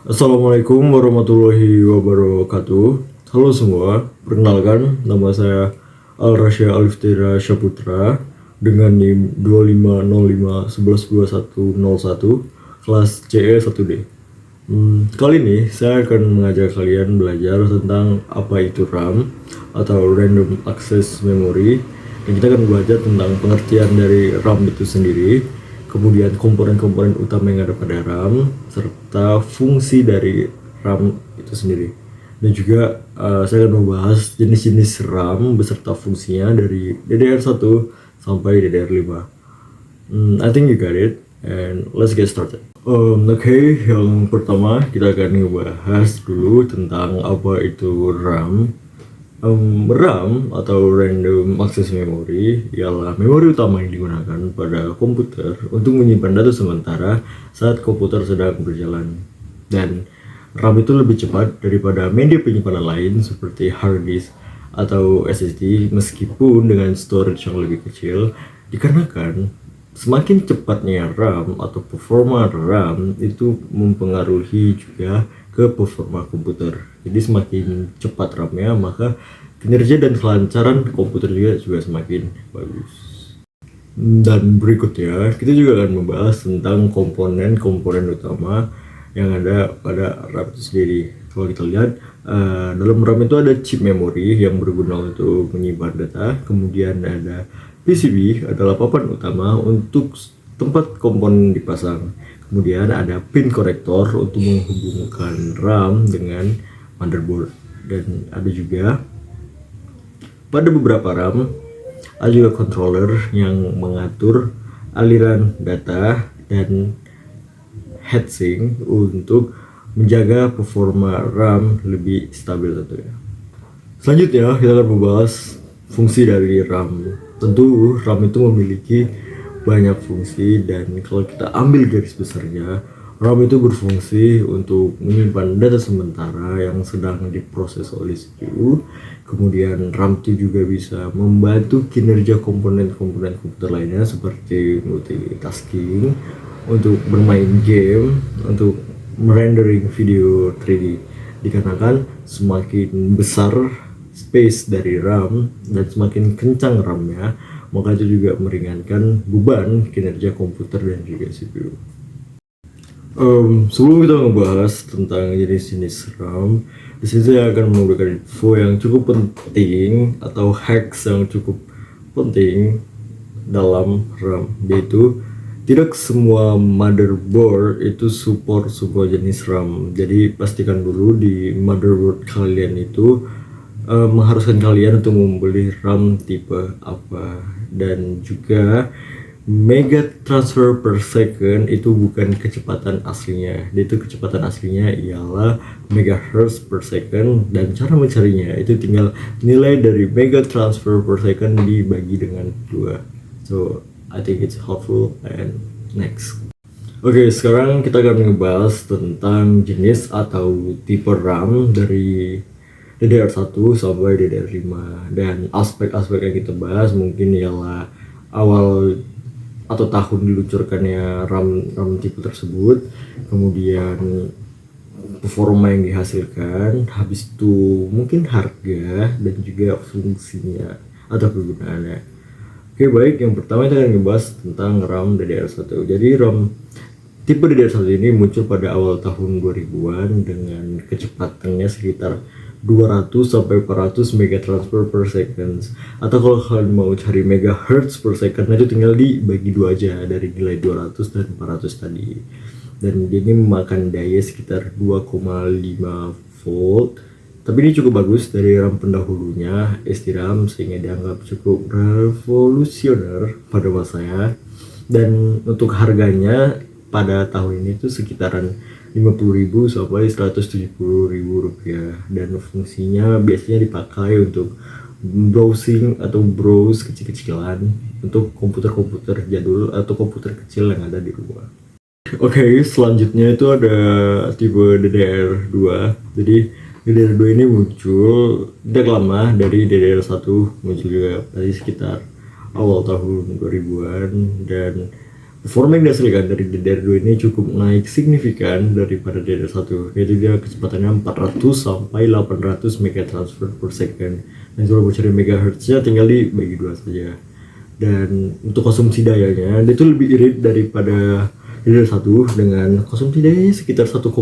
Assalamualaikum warahmatullahi wabarakatuh. Halo semua, perkenalkan nama saya Al-Rasya Aliftira Syaputra dengan NIM 2505112101 kelas CE1D. Kali ini saya akan mengajak kalian belajar tentang apa itu RAM atau Random Access Memory, dan kita akan belajar tentang pengertian dari RAM itu sendiri, kemudian komponen-komponen utama yang ada pada RAM, serta fungsi dari RAM itu sendiri. Dan juga saya akan membahas jenis-jenis RAM beserta fungsinya dari DDR1 sampai DDR5. I think you got it, and let's get started. Oke, yang pertama kita akan ngebahas dulu tentang apa itu RAM. RAM atau Random Access Memory ialah memori utama yang digunakan pada komputer untuk menyimpan data sementara saat komputer sedang berjalan. Dan RAM itu lebih cepat daripada media penyimpanan lain seperti hard disk atau SSD meskipun dengan storage yang lebih kecil, dikarenakan semakin cepatnya RAM atau performa RAM itu mempengaruhi juga ke performa komputer. Jadi semakin cepat RAM-nya, maka kinerja dan kelancaran komputer juga semakin bagus. Dan berikutnya kita juga akan membahas tentang komponen-komponen utama yang ada pada RAM itu sendiri. Kalau kita lihat dalam RAM itu ada chip memori yang berguna untuk menyimpan data, kemudian ada PCB adalah papan utama untuk tempat komponen dipasang. Kemudian ada pin konektor untuk menghubungkan RAM dengan motherboard. Dan ada juga pada beberapa RAM ada juga controller yang mengatur aliran data dan heatsink untuk menjaga performa RAM lebih stabil tentunya. Selanjutnya kita akan membahas fungsi dari RAM. Tentu RAM itu memiliki banyak fungsi, dan kalau kita ambil garis besarnya, RAM itu berfungsi untuk menyimpan data sementara yang sedang diproses oleh CPU. Kemudian RAM itu juga bisa membantu kinerja komponen-komponen komputer lainnya seperti multitasking, untuk bermain game, untuk merendering video 3D. Dikarenakan semakin besar space dari RAM dan semakin kencang RAM-nya, maka itu juga meringankan beban kinerja komputer dan juga CPU. Sebelum kita ngebahas tentang jenis-jenis RAM, di sini saya akan memberikan info yang cukup penting atau hacks yang cukup penting dalam RAM, yaitu tidak semua motherboard itu support sebuah jenis RAM. Jadi pastikan dulu di motherboard kalian itu mengharuskan kalian untuk membeli RAM tipe apa. Dan juga mega transfer per second itu bukan kecepatan aslinya. Itu kecepatan aslinya ialah megahertz per second, dan cara mencarinya itu tinggal nilai dari mega transfer per second dibagi dengan 2. So I think it's helpful. And next, oke, sekarang kita akan ngebahas tentang jenis atau tipe RAM dari DDR1 sampai DDR5, dan aspek-aspek yang kita bahas mungkin ialah awal atau tahun diluncurkannya RAM tipe tersebut, kemudian performa yang dihasilkan, habis itu mungkin harga dan juga fungsinya atau kegunaannya. Oke, baik, yang pertama kita akan ngebahas tentang RAM DDR1. Jadi RAM tipe DDR1 ini muncul pada awal tahun 2000-an dengan kecepatannya sekitar 200 sampai 400 mega transfer per second. Atau kalau kalian mau cari megahertz per second, itu tinggal dibagi 2 aja dari nilai 200 dan 400 tadi. Dan ini memakan daya sekitar 2,5 volt. Tapi ini cukup bagus dari RAM pendahulunya, ST-RAM, sehingga dianggap cukup revolusioner pada masanya. Dan untuk harganya pada tahun ini tuh sekitaran 50.000 sampai 170.000 rupiah, dan fungsinya biasanya dipakai untuk browsing atau browse kecil-kecilan untuk komputer-komputer jadul atau komputer kecil yang ada di rumah. Oke, selanjutnya itu ada tipe DDR2. Jadi DDR2 ini muncul tidak lama dari DDR1, muncul juga dari sekitar awal tahun 2000-an, dan Performa yang dihasilkan dari DDR2 ini cukup naik signifikan daripada DDR1, yaitu dia kecepatannya 400 sampai 800 mega transfer per second. Dan kalau mau cari megahertznya tinggal dibagi dua saja. Dan untuk konsumsi dayanya dia itu lebih irit daripada DDR1 dengan konsumsi dayanya sekitar 1,8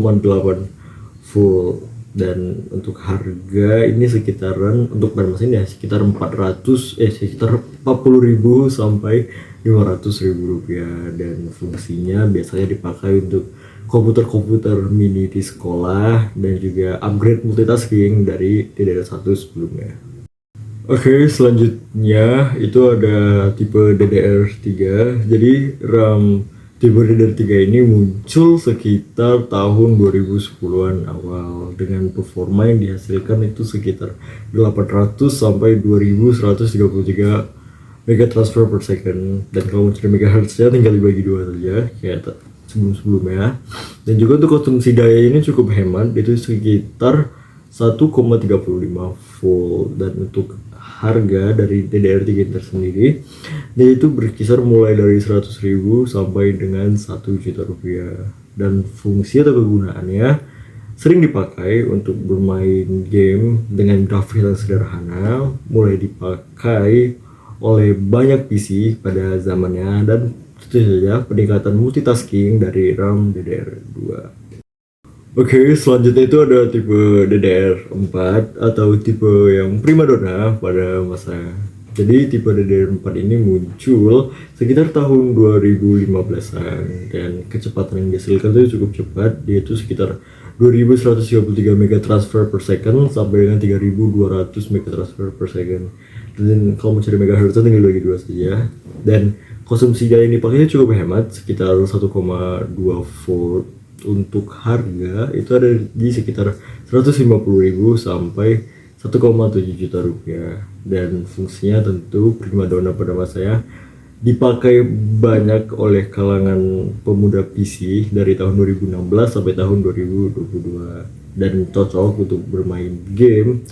full. Dan untuk harga ini sekitaran untuk bahan mesin ya sekitar 40.000 sampai 500.000 rupiah. Dan fungsinya biasanya dipakai untuk komputer-komputer mini di sekolah dan juga upgrade multitasking dari DDR1 sebelumnya. Oke, selanjutnya itu ada tipe DDR3. Jadi RAM tipe DDR3 ini muncul sekitar tahun 2010-an awal dengan performa yang dihasilkan itu sekitar 800 sampai 2133 mega transfer per second. Dan kalau mencari megahertznya tinggal dibagi dua saja kayak sebelum-sebelumnya. Dan juga untuk konsumsi daya ini cukup hemat, itu sekitar 1,35 volt. Dan untuk harga dari DDR3 tersendiri yaitu berkisar mulai dari 100.000 sampai dengan 1 juta rupiah. Dan fungsi atau kegunaannya sering dipakai untuk bermain game dengan grafik yang sederhana, mulai dipakai oleh banyak PC pada zamannya, dan tentu saja peningkatan multitasking dari RAM DDR2. Oke, selanjutnya itu ada tipe DDR4 atau tipe yang primadona pada masa. Jadi tipe DDR4 ini muncul sekitar tahun 2015-an dan kecepatan yang dihasilkan itu cukup cepat, yaitu sekitar 2133 mega transfer per second sampai dengan 3200 mega transfer per second. Dan kalau mencari megahertz tinggal bagi dua saja. Dan konsumsi daya yang dipakainya cukup hemat, sekitar 1,2 volt. Untuk harga itu ada di sekitar 150.000 sampai 1,7 juta rupiah. Dan fungsinya tentu primadona pada masanya, dipakai banyak oleh kalangan pemuda PC dari tahun 2016 sampai tahun 2022 dan cocok untuk bermain game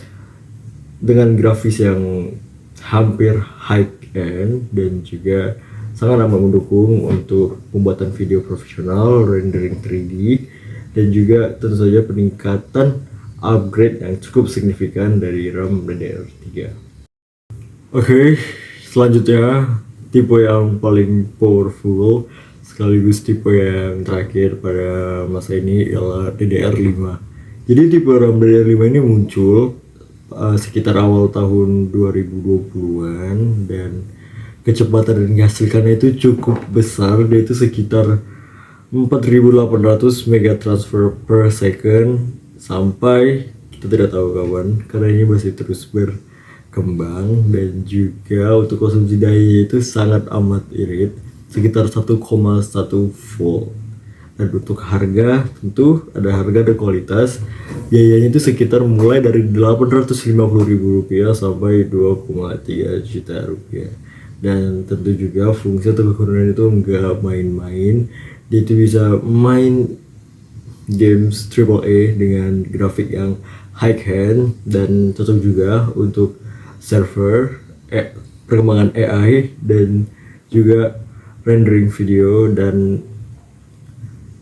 dengan grafis yang hampir high end dan juga sangat amat mendukung untuk pembuatan video profesional, rendering 3D, dan juga tentu saja peningkatan upgrade yang cukup signifikan dari RAM DDR3. Oke, selanjutnya tipe yang paling powerful sekaligus tipe yang terakhir pada masa ini ialah DDR5. Jadi tipe RAM DDR5 ini muncul sekitar awal tahun 2020-an dan kecepatan yang dihasilkannya itu cukup besar, yaitu sekitar 4.800 mega transfer per second sampai kita tidak tahu kapan karena ini masih terus berkembang. Dan juga untuk konsumsi daya itu sangat amat irit, sekitar 1,1 volt. Dan untuk harga tentu ada harga dan kualitas, biayanya itu sekitar mulai dari 850.000 rupiah sampai 2,3 juta rupiah. Dan tentu juga fungsi atau kegunaan itu enggak main-main, dia itu bisa main games AAA dengan grafik yang high-end dan cocok juga untuk server, perkembangan AI dan juga rendering video. Dan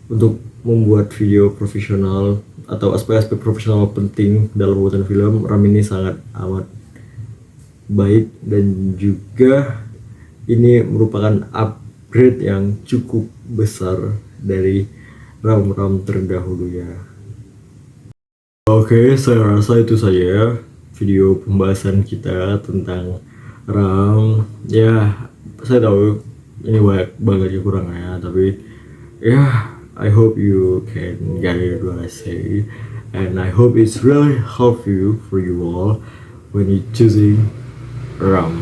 untuk membuat video profesional atau aspek-aspek profesional penting dalam pembuatan film, RAM ini sangat amat baik. Dan juga ini merupakan upgrade yang cukup besar dari RAM-RAM terdahulu ya. Oke, saya rasa itu saja video pembahasan kita tentang RAM. Ya, saya tahu ini banyak banget kekurangannya, tapi ya, I hope you can get it what I say, and I hope it's really helpful for you all when you choosing RAM.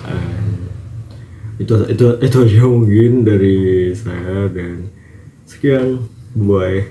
And itu aja mungkin dari saya, dan sekian, bye.